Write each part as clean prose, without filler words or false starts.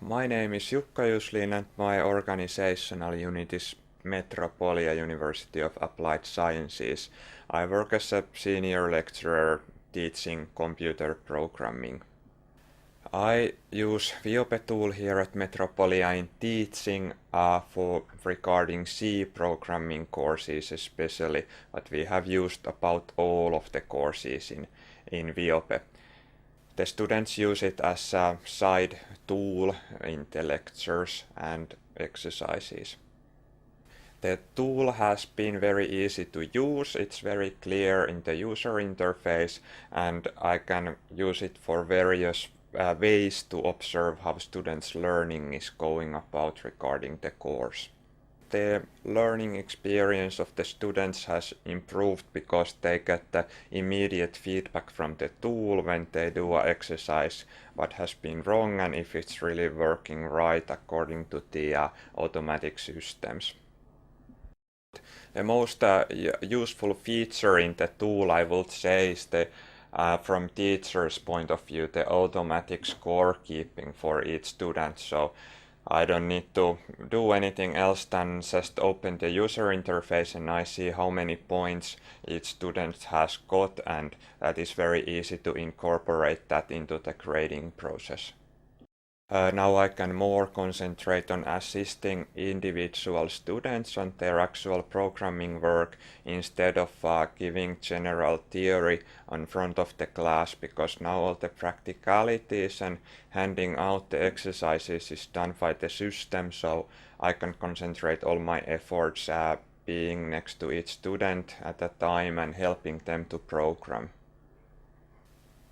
My name is Jukka Juslin and my organizational unit is Metropolia University of Applied Sciences. I work as a senior lecturer teaching computer programming. I use Viope tool here at Metropolia in teaching for regarding C programming courses especially, but we have used about all of the courses in Viope. The students use it as a side tool in the lectures and exercises. The tool has been very easy to use, it's very clear in the user interface, and I can use it for various ways to observe how students' learning is going about regarding the course. The learning experience of the students has improved because they get the immediate feedback from the tool when they do an exercise, what has been wrong and if it's really working right according to the automatic systems. The most useful feature in the tool, I would say, is the from teacher's point of view, the automatic scorekeeping for each student. So I don't need to do anything else than just open the user interface and I see how many points each student has got, and that is very easy to incorporate that into the grading process. Now I can more concentrate on assisting individual students on their actual programming work instead of giving general theory in front of the class, because now all the practicalities and handing out the exercises is done by the system, so I can concentrate all my efforts being next to each student at a time and helping them to program.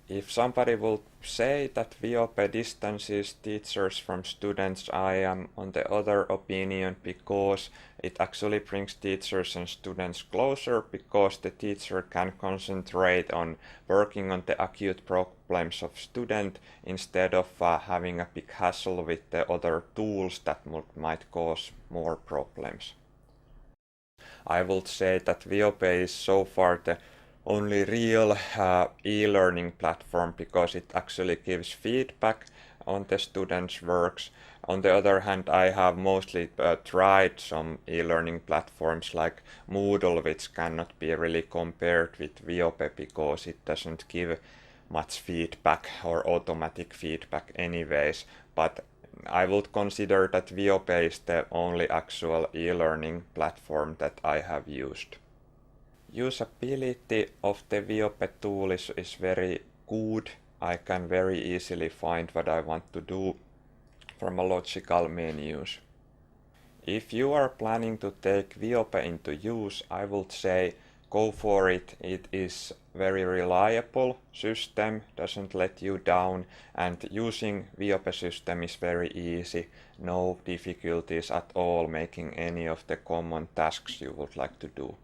If somebody will say that Viope distances teachers from students, I am on the other opinion, because it actually brings teachers and students closer, because the teacher can concentrate on working on the acute problems of student instead of having a big hassle with the other tools that might cause more problems. I would say that Viope is so far the only real e-learning platform, because it actually gives feedback on the students' works. On the other hand, I have mostly tried some e-learning platforms like Moodle, which cannot be really compared with Viope because it doesn't give much feedback or automatic feedback anyways, but I would consider that Viope is the only actual e-learning platform that I have used. Usability of the Viope tool is very good. I can very easily find what I want to do from a logical menus. If you are planning to take Viope into use, I would say go for it. It is very reliable system, doesn't let you down, and using Viope system is very easy. No difficulties at all making any of the common tasks you would like to do.